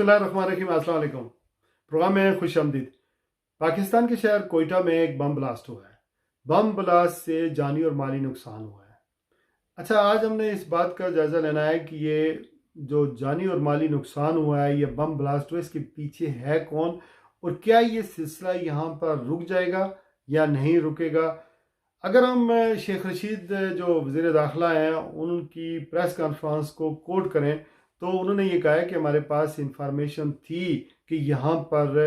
बिस्मिल्लाहिर्रहमानिर्रहीम, अस्सलाम वालेकुम। प्रोग्राम में खुश आमदीद। पाकिस्तान के शहर कोयटा में एक बम ब्लास्ट हुआ है। बम ब्लास्ट से जानी और माली नुकसान हुआ है। अच्छा, आज हमने इस बात का जायज़ा लेना है कि ये जो जानी और माली नुकसान हुआ है, ये बम ब्लास्ट हुआ, इसके पीछे है कौन और क्या ये सिलसिला यहाँ पर रुक जाएगा या नहीं रुकेगा। अगर हम शेख रशीद जो वज़ीर दाखिला हैं उनकी प्रेस कॉन्फ्रेंस को कोट करें तो उन्होंने ये कहा है कि हमारे पास इंफॉर्मेशन थी कि यहाँ पर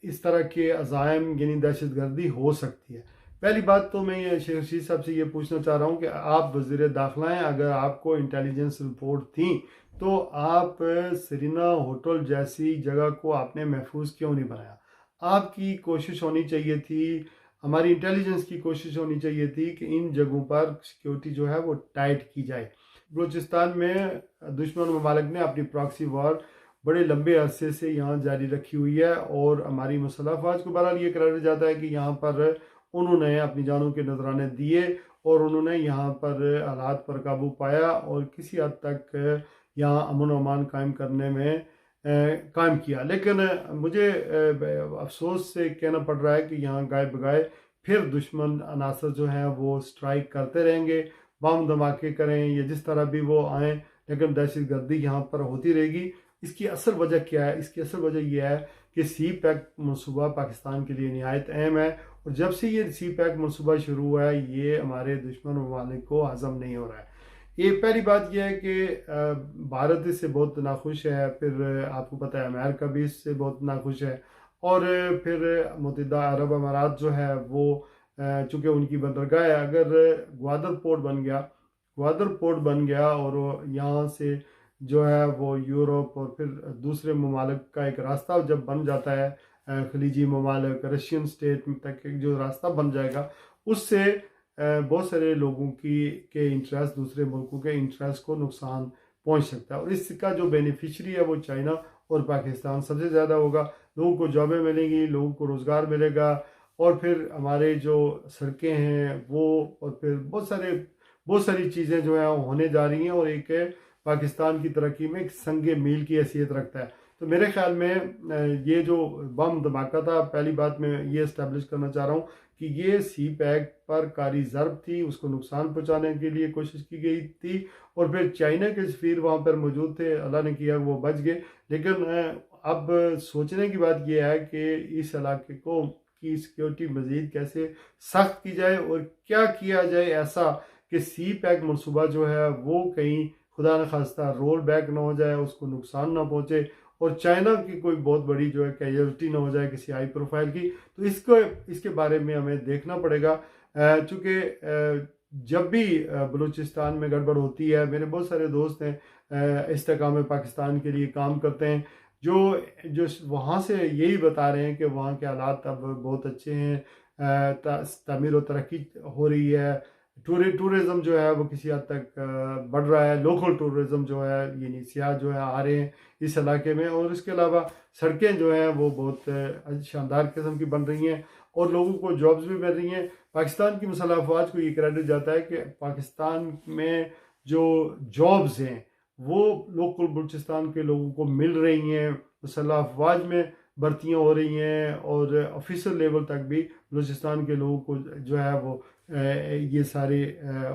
इस तरह के अज़ाइम यानी दहशत गर्दी हो सकती है। पहली बात तो मैं ये शेख रशीद साहब से ये पूछना चाह रहा हूँ कि आप वज़ीर दाखिला हैं, अगर आपको इंटेलिजेंस रिपोर्ट थी तो आप सरीना होटल जैसी जगह को आपने महफूज क्यों नहीं बनाया। आपकी कोशिश होनी चाहिए थी, हमारी इंटेलिजेंस की कोशिश होनी चाहिए थी कि इन जगहों पर सिक्योरिटी जो है वो टाइट की जाए। बलूचिस्तान में दुश्मन ममालिक ने अपनी प्रॉक्सी वॉर बड़े लंबे अरसे से यहाँ जारी रखी हुई है और हमारी मुसल्लह अफवाज को बहरहाल ये कराया जाता है कि यहाँ पर उन्होंने अपनी जानों के नजराने दिए और उन्होंने यहाँ पर हालात पर काबू पाया और किसी हद तक यहाँ अमन और अमान कायम करने में कायम किया। लेकिन मुझे अफसोस से कहना पड़ रहा है कि यहाँ गाय बगाए फिर दुश्मन अनासर जो हैं वो स्ट्राइक करते रहेंगे, बम धमाके करें या जिस तरह भी वो आएँ, लेकिन दहशत गर्दी यहाँ पर होती रहेगी। इसकी असल वजह क्या है? इसकी असल वजह यह है कि सी पैक मनसूबा पाकिस्तान के लिए निहायत अहम है और जब से ये सी पैक मनसूबा शुरू हुआ है ये हमारे दुश्मन ममालिक को हजम नहीं हो रहा है। ये पहली बात यह है कि भारत इससे बहुत नाखुश है, फिर आपको पता है अमेरिका भी इससे बहुत नाखुश है और फिर मुत्तहिदा अरब अमारात जो है वो चूँकि उनकी बंदरगाह है, अगर ग्वादर पोर्ट बन गया और यहाँ से जो है वो यूरोप और फिर दूसरे ममालिक का एक रास्ता जब बन जाता है, खलीजी ममालिक रशियन स्टेट तक जो रास्ता बन जाएगा, उससे बहुत सारे लोगों के इंटरेस्ट, दूसरे मुल्कों के इंटरेस्ट को नुकसान पहुंच सकता है और इसका जो बेनिफिशरी है वो चाइना और पाकिस्तान सबसे ज़्यादा होगा। लोगों को जॉबें मिलेंगी, लोगों को रोज़गार मिलेगा और फिर हमारे जो सड़कें हैं वो और फिर बहुत सारी चीज़ें जो है होने जा रही हैं और एक पाकिस्तान की तरक्की में एक संगे मील की हैसियत रखता है। तो मेरे ख्याल में ये जो बम धमाका था, पहली बात मैं ये इस्टेब्लिश करना चाह रहा हूँ कि ये सी पैक पर कारी ज़रब थी, उसको नुकसान पहुँचाने के लिए कोशिश की गई थी और फिर चाइना के सफ़ीर वहाँ पर मौजूद थे, अल्लाह ने किया वो बच गए। लेकिन अब सोचने की बात यह है कि इस इलाके को की सिक्योरिटी मज़ीद कैसे सख्त की जाए और क्या किया जाए ऐसा कि सी पैक मनसूबा जो है वो कहीं खुदा न खास्ता रोल बैक ना हो जाए, उसको नुकसान ना पहुँचे और चाइना की कोई बहुत बड़ी जो है कैजुअलिटी ना हो जाए किसी हाई प्रोफाइल की। तो इसके बारे में हमें देखना पड़ेगा, चूँकि जब भी बलूचिस्तान में गड़बड़ होती है, मेरे बहुत सारे दोस्त हैं इस्तेकाम पाकिस्तान के लिए काम करते हैं जो वहाँ से यही बता रहे हैं कि वहाँ के हालात अब बहुत अच्छे हैं, तमीर व तरक्की हो रही है, टूरिज़्म जो है वो किसी हद तक बढ़ रहा है, लोकल टूरिज़्म जो है यानी सियाह जो है आ रहे हैं इस इलाके में और इसके अलावा सड़कें जो हैं वो बहुत शानदार किस्म की बन रही हैं और लोगों को जॉब्स भी मिल रही हैं। पाकिस्तान की मुसल्लह अफवाज को ये क्रेडिट जाता है कि पाकिस्तान में जो जॉब्स हैं वो लोकल बलूचिस्तान के लोगों को मिल रही हैं, मुसल्लह अफवाज में भर्तियाँ हो रही हैं और ऑफिसर लेवल तक भी बलूचिस्तान के लोगों को जो है वो ये सारे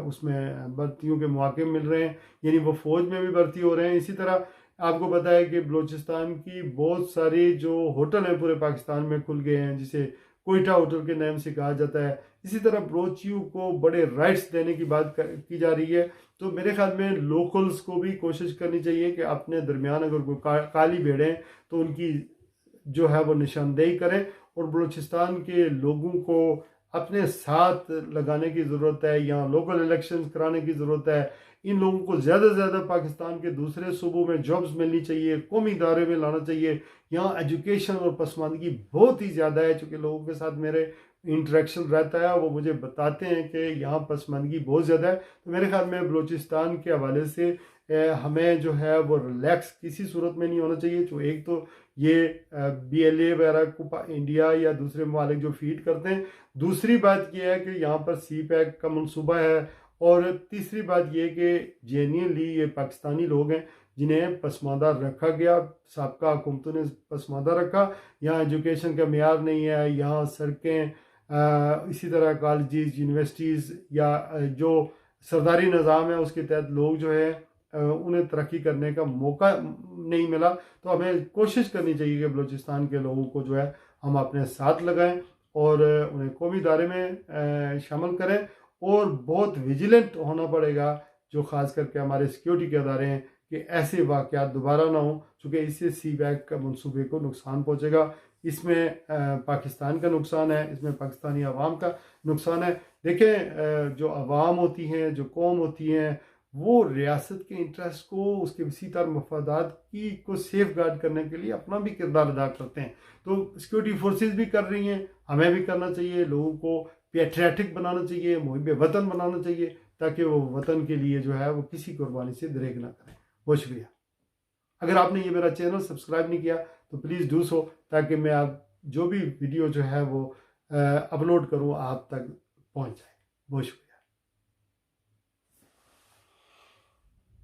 उसमें भर्तियों के मौके मिल रहे हैं, यानी वो फ़ौज में भी भर्ती हो रहे हैं। इसी तरह आपको पता है कि बलूचिस्तान की बहुत सारी जो होटल हैं पूरे पाकिस्तान में खुल गए हैं, जिसे कोयटा होटल के नाम से कहा जाता है। इसी तरह बलोचियों को बड़े राइट्स देने की बात की जा रही है। तो मेरे ख्याल में लोकल्स को भी कोशिश करनी चाहिए कि अपने दरमियान अगर कोई काली भेड़ें तो उनकी जो है वो निशानदेही करें और बलूचिस्तान के लोगों को अपने साथ लगाने की ज़रूरत है। यहाँ लोकल इलेक्शंस कराने की ज़रूरत है। इन लोगों को ज़्यादा से ज़्यादा पाकिस्तान के दूसरे सूबों में जॉब्स मिलनी चाहिए, कौमी इदारे में लाना चाहिए। यहाँ एजुकेशन और पसमानदगी बहुत ही ज़्यादा है। चूँकि लोगों के साथ मेरे इंटरेक्शन रहता है, वो मुझे बताते हैं कि यहाँ पसमानदगी बहुत ज़्यादा है। तो मेरे ख्याल में बलूचिस्तान के हवाले से हमें जो है वो रिलैक्स किसी सूरत में नहीं होना चाहिए। जो एक तो ये BLA वगैरह को इंडिया या दूसरे ममालिक जो फीड करते हैं, दूसरी बात यह है कि यहाँ पर सी पैक का मनसूबा है और तीसरी बात यह कि जेन्युइनली ये पाकिस्तानी लोग हैं जिन्हें पसमानदा रखा गया, साबका हुकूमतों ने पसमानदा रखा। यहाँ एजुकेशन का मेयार नहीं है, यहाँ सड़कें, इसी तरह कॉलेजेस, यूनिवर्सिटीज़ या जो सरदारी निज़ाम है उसके तहत लोग जो है उन्हें तरक्की करने का मौका नहीं मिला। तो हमें कोशिश करनी चाहिए कि बलूचिस्तान के लोगों को जो है हम अपने साथ लगाएं और उन्हें कौमी इदारे में शामिल करें, और बहुत विजिलेंट होना पड़ेगा, जो ख़ास करके हमारे सिक्योरिटी के अदारे हैं, कि ऐसे वाक़यात दोबारा ना हो, चूँकि इससे सी पैक का मनसूबे को नुकसान पहुँचेगा। इसमें पाकिस्तान का नुकसान है, इसमें पाकिस्तानी अवाम का नुकसान है। देखें, जो अवाम होती हैं, जो कौम होती हैं, वो रियासत के इंटरेस्ट को, उसके वसी तर मफादात की को सेफ गार्ड करने के लिए अपना भी किरदार अदा करते हैं। तो सिक्योरिटी फोर्सेस भी कर रही हैं, हमें भी करना चाहिए, लोगों को पेट्रियाटिक बनाना चाहिए, मुहिब वतन बनाना चाहिए, ताकि वो वतन के लिए जो है वो किसी कुर्बानी से दरेग ना करें। बहुत शुक्रिया। अगर आपने ये मेरा चैनल सब्सक्राइब नहीं किया तो प्लीज़ डू सो, ताकि मैं आप जो भी वीडियो जो है वो अपलोड करूँ आप तक पहुँच जाए। बहुत शुक्रिया।